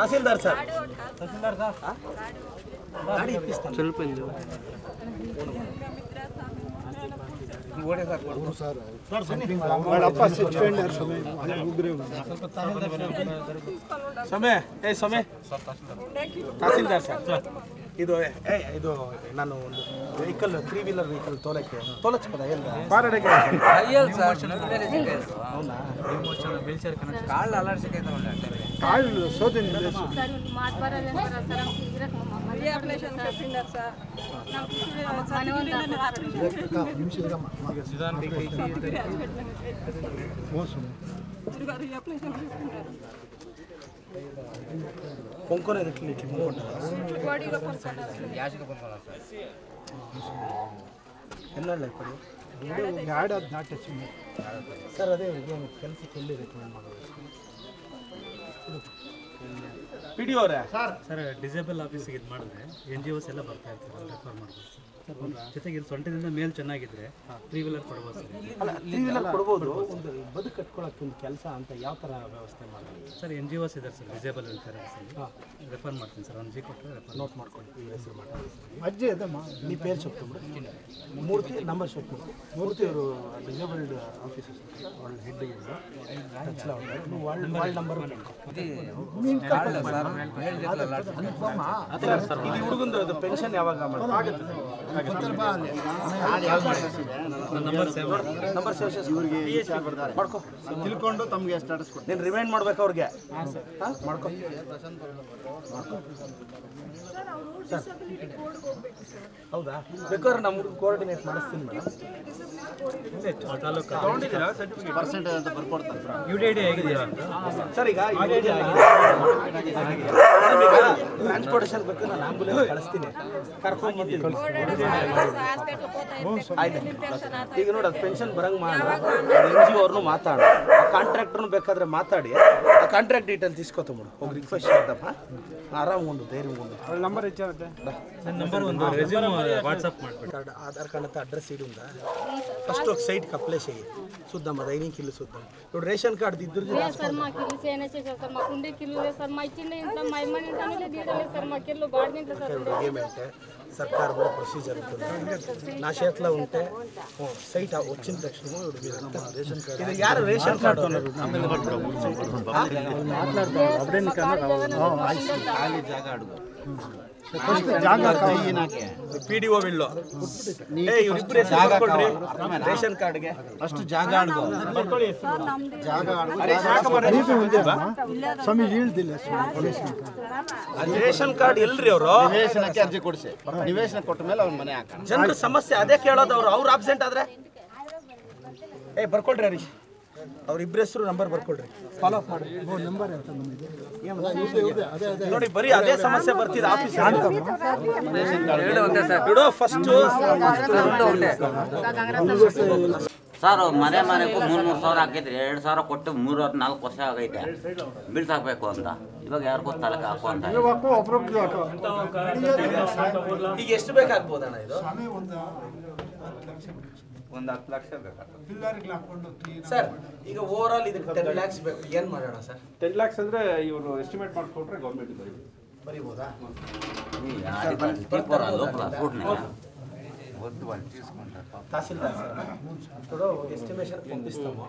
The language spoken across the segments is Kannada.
ತಹಸೀಲ್ದಾರ್ ಸರ್ ಗಾಡಿ ಇಪ್ಪಿಸ್ತಾನೆ ಸ್ವಲ್ಪ ತಹಸೀಲ್ದಾರ್ ಸರ್ ಇದು ನಾನು ಒಂದು ವೆಹಿಕಲ್ 3 ವೀಲರ್ ವೆಹಿಕಲ್ ತೋಲಚ್ಕದ ಕೊಂಕೊನೆ ಗಾಡಿ ಅದು ನಾಟ್ ಸರ್ ಅದೇ ಕೆಲಸಕ್ಕೆ ಎಲ್ಲಿ ರೆಕಮೆಂಡ್ ಮಾಡೋದು ಪಿ ಡಿ ಅವರೇ ಸರ್ ಡಿಸೇಬಲ್ ಆಫೀಸಿಗೆ ಇದು ಮಾಡಿದ್ರೆ NGOs ಎಲ್ಲ ಬರ್ತಾ ಇರ್ತಾರೆ ರೆಫರ್ ಮಾಡ್ಬೋದು ಜೊತೆಗೆ ಇಲ್ಲಿ ಸೊಂಟದಿಂದ ಮೇಲ್ ಚೆನ್ನಾಗಿದ್ರೆ 3 ವೀಲರ್ ಕೊಡ್ಬೋದು ಸರ್ ಅಲ್ಲ 3 ವೀಲರ್ ಕೊಡ್ಬೋದು ಒಂದು ಬದುಕು ಕಟ್ಕೊಳ್ಳೋಕೆ ಒಂದು ಕೆಲಸ ಅಂತ ಯಾವ ಥರ ವ್ಯವಸ್ಥೆ ಮಾಡೋದು ಸರ್ NGOs ಇದ್ದಾರೆ ಸರ್ ಡಿಸೇಬಲ್ ವೆಲ್ಫೇರ್ ರೆಫರ್ ಮಾಡ್ತೀನಿ ಸರ್ 1G ಕೊಟ್ಟರೆ ರೆಫರ್ ನೋಟ್ ಮಾಡ್ಕೊಂಡು ಈ ಹೆಸರು ಮಾಡಿ ಅಜ್ಜಿ ಅದಮ್ಮ ನೀ ಪೇರು చెప్తాము ಮೂರ್ತಿ ನಂಬರ್ చెప్తాము మూర్తి ಅವರು ಡಿಸೇಬಲ್ಡ್ ಆಫೀಸರ್ಸ್ వాళ్ళ హెడ్ టచ్లో ఉంటారు నువ్వు వాళ్ళ నంబర్ ఇది ಹುಡುಗಂದು ಪೆನ್ಷನ್ ಯಾವಾಗ ನಂಬರ್ ಮಾಡ್ಕೊ ತಿಳ್ಕೊಂಡು ತಮಗೆ ಸ್ಟೇಟಸ್ ಕೊಡಿ ನೀನು ರಿಮೈಂಡ್ ಮಾಡ್ಬೇಕು ಅವ್ರಿಗೆ ಮಾಡ್ಕೊ ಹೌದಾ ಬೇಕಾದ್ರೆ ನಮ್ಮ ಕೋಆರ್ಡಿನೇಟ್ ಮಾಡಿಸ್ತೀನಿ ಮೇಡಮ್ ಪರ್ಸೆಂಟೇಜ್ ಅಂತ ಬರ್ಕೊಡ್ತಾರೆ UDID ಆಗಿದೆಯಾ ಸರ್ ಈಗ ಟ್ರಾನ್ಸ್ಪೋರ್ಟೇಷನ್ ಬೇಕು ನಾನು ಆಂಬುಲೆನ್ಸ್ ಕಳಿಸ್ತೀನಿ ಕರ್ಕೊಂಡು ಆಯ್ತು ಈಗ ನೋಡಿ ಅದು ಪೆನ್ಷನ್ ಬರಂಗೆ ಮಾಡಿ NGO ಅವ್ರನ್ನೂ ಮಾತಾಡ ಕಾಂಟ್ರಾಕ್ಟರ್ನು ಬೇಕಾದ್ರೆ ಮಾತಾಡಿ ಆ ಕಾಂಟ್ರಾಕ್ಟ್ ಡೀಟೇಲ್ తీసుకోతాము ಹೋಗಿ ರಿಕ್ವೆಸ್ಟ್ చేద్దాం ಆರಾಮ್ ಒಂದು ಧೈರ್ಯ ಒಂದು ನಂಬರ್ ಇಚ್ಚಾರುತ್ತೆ ನಂಬರ್ ಒಂದು ರೆಸ್ಯೂಮ್ వాట్సాప్ ಮಾಡ್ಬಿಡಿ ఆధార్ కార్డు అంతా అడ్రస్ ఇది ఉందా ఫస్ట్ ఒక సైట్ కి అప్లై చేయి చూద్దాం అది అయిన కిల్లు చూద్దాం ఇప్పుడు రేషన్ కార్డు ఇద్దరు సార్ మా కిల్లు చేయనే చేశారు సార్ మా కుండే కిల్లు సార్ మా ఇచ్చిండే ఇంట్లో మా ఇమ్మని ఇంట్లో దీడలే సార్ మా కిల్లు బాడినింట సార్ ఏమంటే సర్కార్లో ప్రొసీజర్ ఉంటుంది నా చేతిలో ఉంటే సైట్ వచ్చిన తక్షణ మీరంతా రేషన్ కార్డు ఇది యారు రేషన్ కార్డు ఉన్నారు మాట్లాడతాం అప్పుడే ఖాళీ జాగా అడుగు PDO వీళ్ళు ರೇಷನ್ ಕಾರ್ಡ್ಗೆ ಅಷ್ಟು ಜಾಗ ಅಡ್ಗೋ ರೇಷನ್ ಕಾರ್ಡ್ ಎಲ್ರಿ ಅವರು ನಿವೇಶನಕ್ಕೆ ಅರ್ಜಿ ಕೊಡಿಸಿ ನಿವೇಶನ ಕೊಟ್ಟ ಮೇಲೆ ಅವ್ರ ಮನೆ ಹಾಕ ಜನರ ಸಮಸ್ಯೆ ಅದೇ ಕೇಳೋದು ಅವ್ರು ಆಬ್ಸೆಂಟ್ ಆದ್ರೆ ಬರ್ಕೊಳ್ರಿ ಹರೀಶ್ ಅವ್ರಿಬ್ಬರ ಹೆಸರು ನಂಬರ್ ಬರ್ಕೊಳ್ರಿ ಫಾಲೋ ಅಪ್ ಮಾಡಿ ನಂಬರ್ ನೋಡಿ ಬರೀ ಅದೇ ಸಮಸ್ಯೆ ಬರ್ತಿದೆ ಆಫೀಸ್ ಬಿಡೋ ಫಸ್ಟ್ ಸರ್ ಮನೆ ಮನೆಗೂ 300,000 ಹಾಕಿದ್ರಿ 2,000 ಕೊಟ್ಟು 3-4 ವರ್ಷ ಆಗೈತೆ ಬಿಲ್ಸ್ ಹಾಕ್ಬೇಕು ಅಂತ ಇವಾಗ ಯಾರಿಗೂ ತಲೆಗೆ ಹಾಕು ಅಂತ ಈಗ ಎಷ್ಟು ಬೇಕಾಗ್ಬೋದಣ್ಣ ಇದು ಒಂದು 10 ಲಕ್ಷ ಬೇಕಾಗ್ತದೆ ಸರ್ ಈಗ ಓವರ್ ಆಲ್ ಇದಕ್ಕೆ 10 lakhs ಬೇಕು ಏನು ಮಾಡೋಣ ಸರ್ 10 lakhs ಅಂದ್ರೆ ಇವರು ಎಸ್ಟಿಮೇಟ್ ಮಾಡಿಕೊಟ್ರೆ ಗೌರ್ಮೆಂಟ್ ಬರೀಬೋದಾ తహసీల్దార్ సార్ ఇప్పుడు ఎస్టిమేషన్ పంపిస్తాము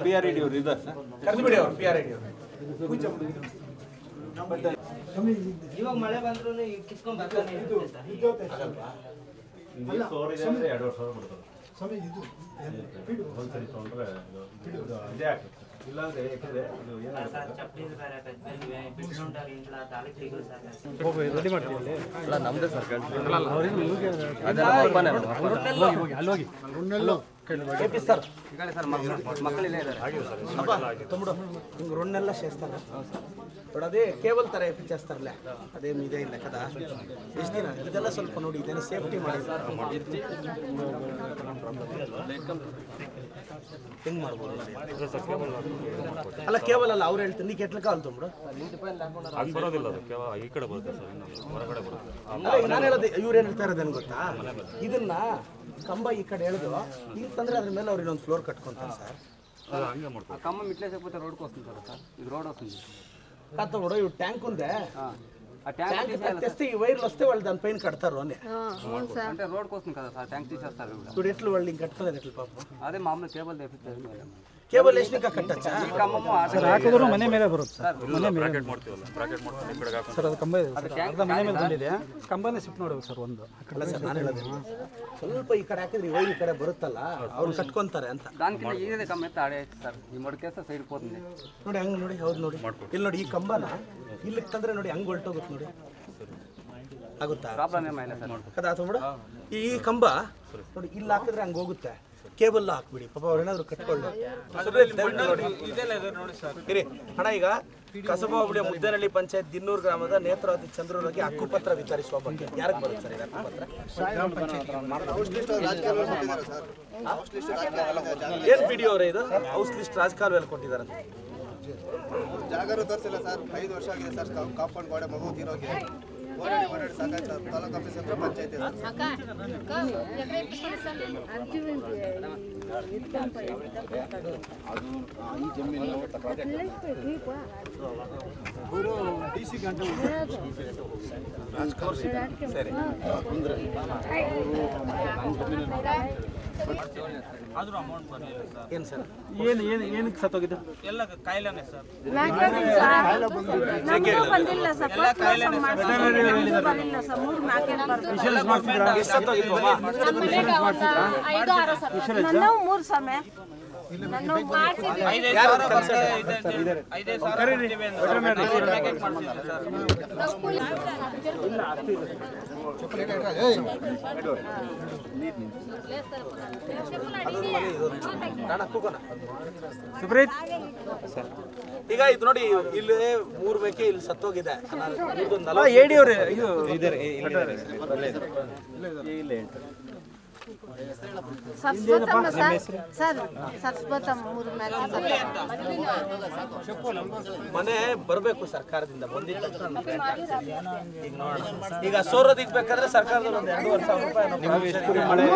PRED ಅವರು ಇದ್ದಾರೆ ಸರ್ ಕರ್ಬಿಡಿ ಅವರು PRED ಅವರು ಇವಾಗ ಮಳೆ ಬಂದ್ರು ಕಿತ್ಕೊಂಡು ಬರ್ತಾನೆ ನೀರು ಸೋರಿದೆ ಅಂದ್ರೆ 2,500 ಕೊಡ್ತಾರೆ ಸಮಯ ಇದು ಒಂದ್ಸರಿ ತೊಗೊಂಡ್ರೆ ಇದೇ ಆಗ್ತದೆ ಇಲ್ಲಾಂದ್ರೆ ಯಾಕಂದ್ರೆ ಇದು ಏನಾಗುತ್ತೆ ನಮ್ದೇ ಸರ್ సర్ మక్కలే తమ్ముడు ఇంక 2 నెలల చేస్తాను ఇప్పుడు అదే కేబుల్ ತರ చేస్తారులే అదే మీదే ಇಲ್ಲ కదా ಎಷ್ಟು ದಿನ ಇದೆಲ್ಲ ಸ್ವಲ್ಪ ನೋಡಿ ಇದನ್ನ ಸೇಫ್ಟಿ ಮಾಡಿ ಹೆಂಗ್ ಮಾಡ್ಬೋದು ಅಲ್ಲ ಕೇಬಲ್ ಅಲ್ಲ ಅವ್ರು ಹೇಳ್ತಾರೆ ನೀ ಕೆಟ್ಲ ಕಾಲ್ ತಮ್ముడు ಅದು ಬರೋದಿಲ್ಲ ಅದು ಈ ಕಡೆ ಬರುತ್ತೆ ಸರ್ ಹೊರಗಡೆ ಬರುತ್ತೆ ನಾನು ಹೇಳೋದು ಇವ್ರು ಏನು ಹೇಳ್ತಾ ಇರೋದೇನು ಗೊತ್ತಾ ಇದನ್ನ ಕಂಬ ಈ ಕಡೆ ಎಳೆದು ಇಲ್ಲಿ ತಂದ್ರೆ ಅದ್ರ ಮೇಲೆ ಅವ್ರು ಇನ್ನೊಂದು ಫ್ಲೋರ್ ಕಟ್ಕೊಂತಾರೆ ಸರ್ ಹಂಗೆ ಮಾಡ್ತಾರೆ ಕಂಬ ಮಿಟ್ಲೇಸಕ್ಕೆ ರೋಡ್ಗೆ ವస్తుంది ಸರ್ ಇದು ರೋಡ್ వస్తుంది కాదు కూడా ఇవి ట్యాంక్ ఉందే ట్యాంక్ తెస్తే ఈ వైర్లు వస్తే వాళ్ళు దానిపైన కడతారు అని అంటే రోడ్ కోసం కదా సార్ ట్యాంక్ తీసేస్తారు కూడా ఇప్పుడు ఎట్లు వాళ్ళు ఇంక కట్టుకోలేదు ఎట్లు పాపం అదే మామూలు కేబుల్ తెప్పిస్తారు ಕೇಬಲ್ ಎಷ್ಟು ನಿಂಕ ಕಟ್ಟಚ್ಚಾ ಸರ್ ಹಾಕಿದ್ರು ಮನೆ ಮೇಲೆ ಬರುತ್ತೆ ಸರ್ ಮನೆ ಮೇಲೆ ಸರ್ ಅದು ಕಂಬ ಇದೆ ಅರ್ಧ ಮನೆ ಮೇಲೆ ಬಂದಿದೆ ಕಂಬನೇ ಶಿಫ್ಟ್ ನೋಡ್ಬೇಕು ಸರ್ ಒಂದು ಅಲ್ಲ ಸರ್ ನಾನು ಹೇಳೋದು ಸ್ವಲ್ಪ ಈ ಕಡೆ ಹಾಕಿದ್ರೆ ವೈರ್ ಈ ಕಡೆ ಬರುತ್ತಲ್ಲ ಅವ್ರು ಕಟ್ಕೊಂತಾರೆ ಅಂತ దానికి ఈజీ కమ్మెత్త ఆడేయచ్చు సార్ ఈ మొడకేస్తే సైడ్ పోతుంది ನೋಡಿ ಹಂಗೆ ನೋಡಿ ಹೌದು ನೋಡಿ ಇಲ್ಲಿ ನೋಡಿ ಈ ಕಂಬನ ಇಲ್ಲಿಗೆ ತಂದ್ರೆ ನೋಡಿ ಹಂಗೆ ಹೊರಟೋಗುತ್ತೆ ನೋಡಿ ಆಗುತ್ತಾ ప్రాబ్లం ఏమైనా సార్ ಕದಾ ಬಿಡು ಈ ಕಂಬ ನೋಡಿ ಇಲ್ಲಿ ಹಾಕಿದ್ರೆ ಹಂಗೆ ಹೋಗುತ್ತೆ ಕೇಬಲ್ ಹಾಕ್ಬಿಡಿ ಪಾಪ ಅವ್ರು ಏನಾದ್ರು ಕಟ್ಕೊಳ್ಳಿ ಇರಿ ಅಣ್ಣ ಈಗ ಕಸಬಾ ಹೋಬಳಿಯ ಮುದ್ದೇನಹಳ್ಳಿ ಪಂಚಾಯತ್ ದಿನ್ನೂರು ಗ್ರಾಮದ ನೇತ್ರಾವತಿ ಚಂದ್ರೂರಿಗೆ ಹಕ್ಕುಪತ್ರ ವಿತರಿಸುವ ಬಗ್ಗೆ ಯಾರಿಗೆ ಬರುತ್ತೆ ಸರ್ ಹಕ್ಕುಪತ್ರ ಏನ್ ವಿಡಿಯೋ ಅವರೇ ಇದು ಹೌಸ್ ಲಿಸ್ಟ್ ರಾಜಕಾಲುವೆಯಲ್ಲಿ ಕೊಟ್ಟಿದ್ದಾರೆ ಜಾಗರು ತೋರಿಸಿಲ್ಲ ಸರ್ 5 ವರ್ಷ ಆಗಿದೆ ಸರ್ ಕಾಂಪೌಂಡ್ ಗೋಡೆ ಮಗು ತೀರೋಗಿ ಓಡಾಡಿ ಸಾಕಾಯ್ತು ಸರ್ ತಾಲೂಕು ಆಫೀಸ್ ಹತ್ರ ಪಂಚಾಯತಿ ಈ ಜಮೀನು ಡಿಸಿ ಗಂಟೆ ಸರಿ ಆದ್ರೂ ಅಮೌಂಟ್ ಬರಲಿಲ್ಲ ಸರ್ ಏನು ಸರ್ ಏನಕ್ಕೆ ಸತ್ತೋಗಿದ್ದು ಎಲ್ಲ ಕಾಯಿಲೆನೇ ಸರ್ ಬಂದಿಲ್ಲ ಸರ್ ಬಂದಿಲ್ಲ ಸರ್ 3 ನಾನು 3 ಸಮಯ ನಾನು ಮಾಡ್ಸಿದ್ದೀನಿ ಈಗ ಇದು ನೋಡಿ ಇಲ್ಲಿ 3 ಮೇಕೆ ಇಲ್ಲಿ ಸತ್ತೋಗಿದೆ ಸರ್ಸ್ಬತ್ತಮ್ಮ 3 ಮೇಲೆ ಮನೆ ಬರಬೇಕು ಸರ್ಕಾರದಿಂದ ಬಂದಿದ್ದ ಈಗ ನೋಡೋಣ ಈಗ ಸೋರೋದಿಗ್ ಬೇಕಾದ್ರೆ ಸರ್ಕಾರದಲ್ಲಿ ಒಂದು 2,500 ರೂಪಾಯಿ